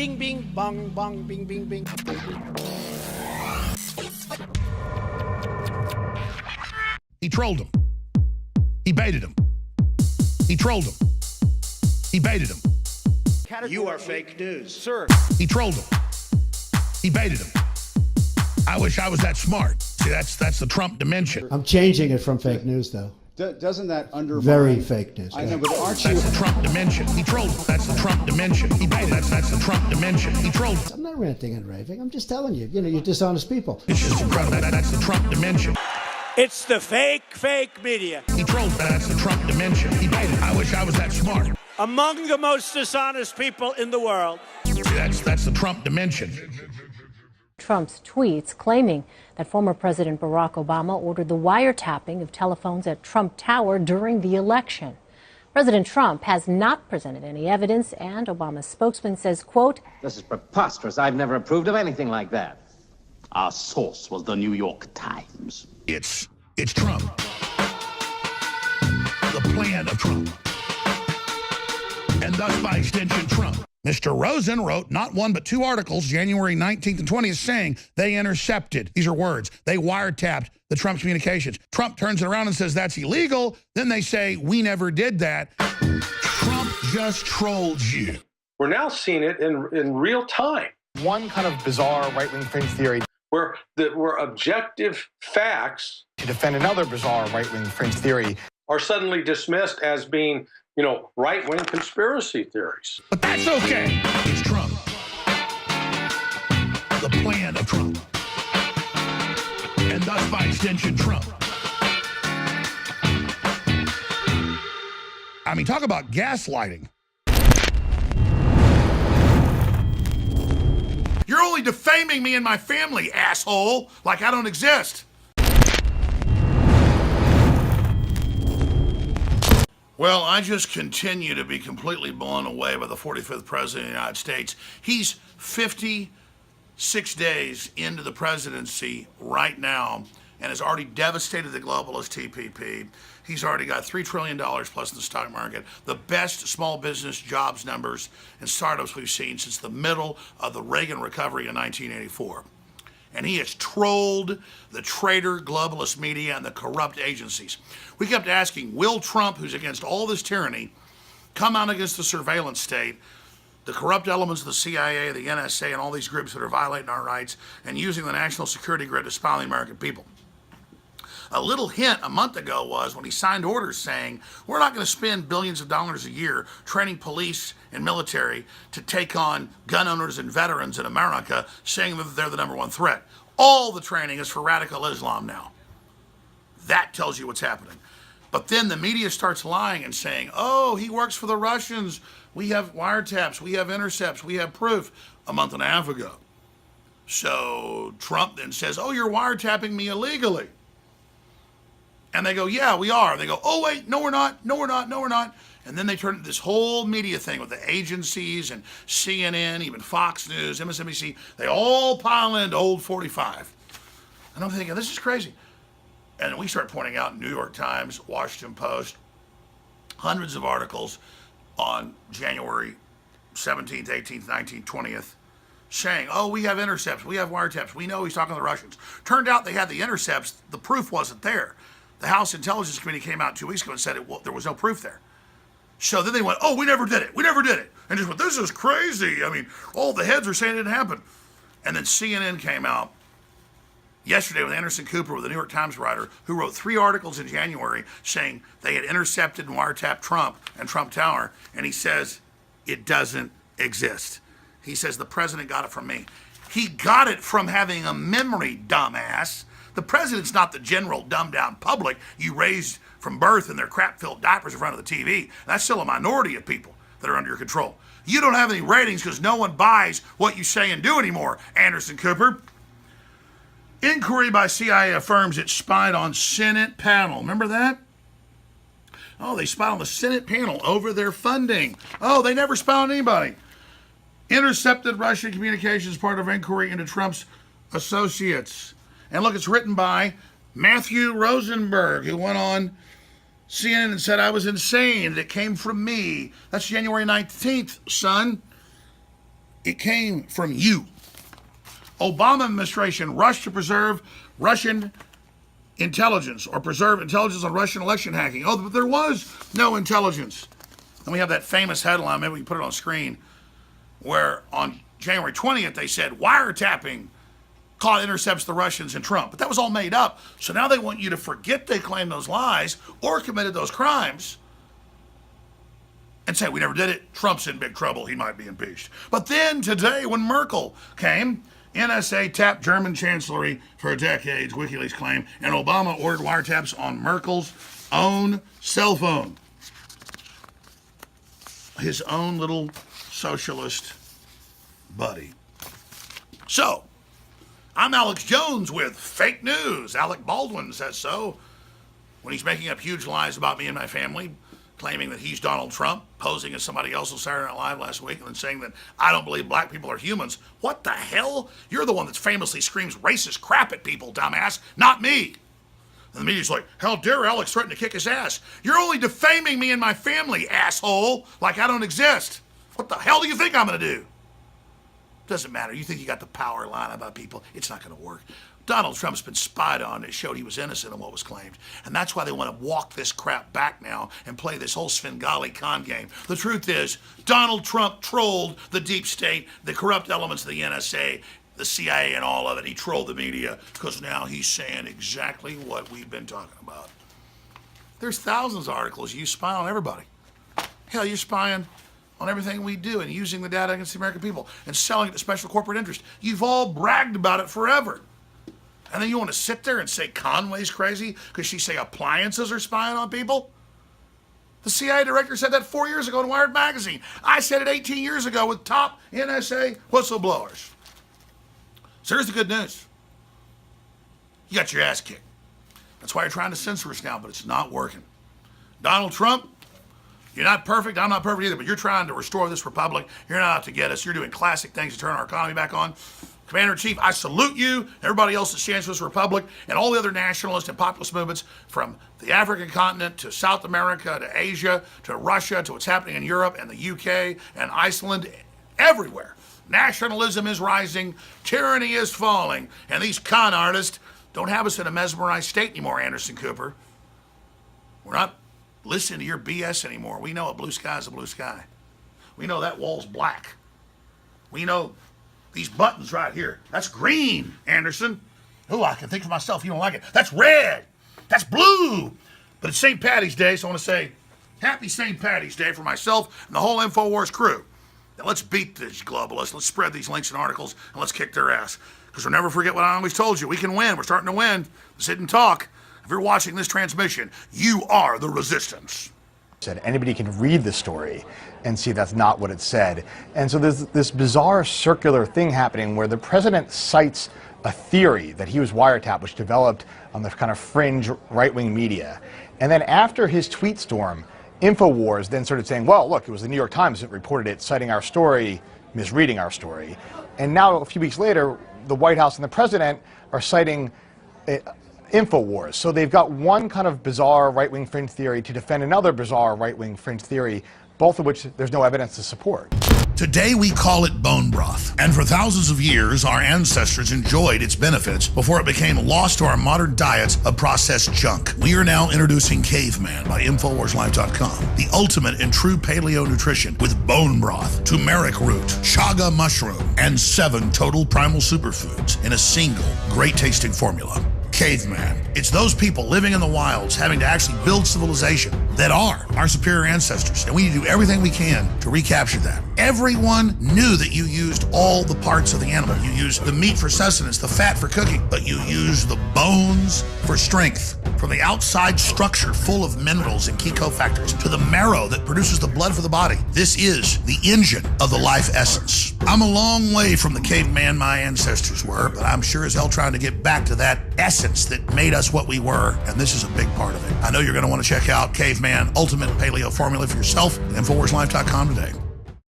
Bing, bing, bong, bong, bing, bing, bing. He trolled him. He baited him. He trolled him. He baited him. You are fake news. Sir. He trolled him. He baited him. I wish I was that smart. See, that's the Trump dimension. I'm changing it from fake news, though. Doesn't that undermine... Very fake news. I know, but aren't you... That's the Trump dimension. He trolled him. That's the Trump dimension. He baited him. That's the Trump dimension. He trolled him. I'm not ranting and raving. I'm just telling you. You know, you're dishonest people. It's just incredible. That's the Trump dimension. It's the fake media. He trolled him. That's the Trump dimension. He baited him. I wish I was that smart. Among the most dishonest people in the world. See, that's the Trump dimension. Trump's tweets claiming that former President Barack Obama ordered the wiretapping of telephones at Trump Tower during the election. President Trump has not presented any evidence, and Obama's spokesman says, quote, "This is preposterous. I've never approved of anything like that." Our source was the New York Times. It's Trump. The plan of Trump. And thus, by extension, Trump. Mr. Rosen wrote not one but two articles, January 19th and 20th, saying they intercepted, these are words, they wiretapped the Trump communications. Trump turns it around and says that's illegal. Then they say, we never did that. Trump just trolled you. We're now seeing it in real time. One kind of bizarre right-wing fringe theory Where objective facts to defend another bizarre right-wing fringe theory are suddenly dismissed as being, right-wing conspiracy theories. But that's okay. It's Trump. The plan of Trump. And thus, by extension, Trump. I mean, talk about gaslighting. You're only defaming me and my family, asshole, like I don't exist. Well, I just continue to be completely blown away by the 45th President of the United States. He's 56 days into the presidency right now and has already devastated the globalist TPP. He's already got $3 trillion plus in the stock market, the best small business jobs numbers and startups we've seen since the middle of the Reagan recovery in 1984. And he has trolled the traitor globalist media and the corrupt agencies. We kept asking, will Trump, who's against all this tyranny, come out against the surveillance state, the corrupt elements of the CIA, the NSA, and all these groups that are violating our rights and using the national security grid to spy on the American people? A little hint a month ago was when he signed orders saying, we're not going to spend billions of dollars a year training police and military to take on gun owners and veterans in America, saying that they're the number one threat. All the training is for radical Islam now. That tells you what's happening. But then the media starts lying and saying, oh, he works for the Russians. We have wiretaps, we have intercepts, we have proof, a month and a half ago. So Trump then says, oh, you're wiretapping me illegally. And they go, yeah, we are. And they go, oh, wait, no, we're not. No, we're not. No, we're not. And then they turn to this whole media thing with the agencies and CNN, even Fox News, MSNBC. They all pile into old 45. And I'm thinking, this is crazy. And we start pointing out New York Times, Washington Post, hundreds of articles on January 17th, 18th, 19th, 20th, saying, oh, we have intercepts, we have wiretaps, we know he's talking to the Russians. Turned out they had the intercepts, the proof wasn't there. The House Intelligence Committee came out 2 weeks ago and said there was no proof there. So then they went, oh, we never did it. We never did it. And just went, this is crazy. I mean, all the heads are saying it didn't happen. And then CNN came out yesterday with Anderson Cooper, the New York Times writer, who wrote 3 articles in January saying they had intercepted and wiretapped Trump and Trump Tower. And he says, it doesn't exist. He says, the president got it from me. He got it from having a memory, dumbass. The president's not the general dumbed-down public you raised from birth in their crap-filled diapers in front of the TV. That's still a minority of people that are under your control. You don't have any ratings because no one buys what you say and do anymore, Anderson Cooper. Inquiry by CIA affirms it spied on Senate panel. Remember that? Oh, they spied on the Senate panel over their funding. Oh, they never spied on anybody. Intercepted Russian communications, part of inquiry into Trump's associates. And look, it's written by Matthew Rosenberg, who went on CNN and said I was insane, that it came from me. That's January 19th, son. It came from you. Obama administration rushed to preserve Russian intelligence or preserve intelligence on Russian election hacking. Oh, but there was no intelligence. And we have that famous headline, maybe we can put it on screen, where on January 20th they said wiretapping caught intercepts the Russians and Trump. But that was all made up. So now they want you to forget they claimed those lies or committed those crimes and say, we never did it. Trump's in big trouble. He might be impeached. But then today when Merkel came, NSA tapped German chancellery for decades, WikiLeaks claim, and Obama ordered wiretaps on Merkel's own cell phone. His own little socialist buddy. So, I'm Alex Jones with fake news. Alec Baldwin says so when he's making up huge lies about me and my family, claiming that he's Donald Trump, posing as somebody else on Saturday Night Live last week, and then saying that I don't believe black people are humans. What the hell? You're the one that famously screams racist crap at people, dumbass, not me. And the media's like, how dare Alex threaten to kick his ass? You're only defaming me and my family, asshole, like I don't exist. What the hell do you think I'm going to do? Doesn't matter. You think you got the power line about people. It's not going to work. Donald Trump's been spied on. It showed he was innocent in what was claimed. And that's why they want to walk this crap back now and play this whole Svengali con game. The truth is, Donald Trump trolled the deep state, the corrupt elements of the NSA, the CIA, and all of it. He trolled the media because now he's saying exactly what we've been talking about. There's thousands of articles. You spy on everybody. Hell, you're spying on everything we do and using the data against the American people and selling it to special corporate interest. You've all bragged about it forever. And then you want to sit there and say Conway's crazy because she say appliances are spying on people? The CIA director said that 4 years ago in Wired magazine. I said it 18 years ago with top NSA whistleblowers. So here's the good news. You got your ass kicked. That's why you're trying to censor us now, but it's not working. Donald Trump, you're not perfect. I'm not perfect either, but you're trying to restore this republic. You're not out to get us. You're doing classic things to turn our economy back on. Commander-in-Chief, I salute you, everybody else that stands for this republic, and all the other nationalist and populist movements from the African continent to South America to Asia to Russia to what's happening in Europe and the UK and Iceland, everywhere. Nationalism is rising, tyranny is falling, and these con artists don't have us in a mesmerized state anymore, Anderson Cooper. We're not listening to your BS anymore. We know a blue sky is a blue sky. We know that wall's black. We know these buttons right here, that's green, Anderson. Oh, I can think for myself, you don't like it. That's red, that's blue. But it's St. Patty's Day, so I want to say happy St. Patty's Day for myself and the whole InfoWars crew. Now let's beat these globalists, let's spread these links and articles, and let's kick their ass. Because we'll never forget what I always told you, we can win, we're starting to win. Sit and talk. If you're watching this transmission, you are the resistance. Anybody can read the story and see that's not what it said. And so there's this bizarre circular thing happening where the president cites a theory that he was wiretapped, which developed on the kind of fringe right-wing media. And then after his tweet storm, InfoWars then started saying, well, look, it was the New York Times that reported it, citing our story, misreading our story. And now, a few weeks later, the White House and the president are citing InfoWars. So they've got one kind of bizarre right-wing fringe theory to defend another bizarre right-wing fringe theory, both of which there's no evidence to support. Today we call it bone broth, and for thousands of years our ancestors enjoyed its benefits before it became lost to our modern diets of processed junk. We are now introducing Caveman by InfoWarsLive.com, the ultimate in true paleo nutrition with bone broth, turmeric root, chaga mushroom, and 7 total primal superfoods in a single great tasting formula. Caveman. It's those people living in the wilds having to actually build civilization that are our superior ancestors, and we need to do everything we can to recapture that. Everyone knew that you used all the parts of the animal. You used the meat for sustenance, the fat for cooking, but you used the bones for strength. From the outside structure full of minerals and key cofactors to the marrow that produces the blood for the body, this is the engine of the life essence. I'm a long way from the caveman my ancestors were, but I'm sure as hell trying to get back to that essence that made us what we were, and this is a big part of it. I know you're going to want to check out Caveman Ultimate Paleo Formula for yourself at InfoWarsLife.com today.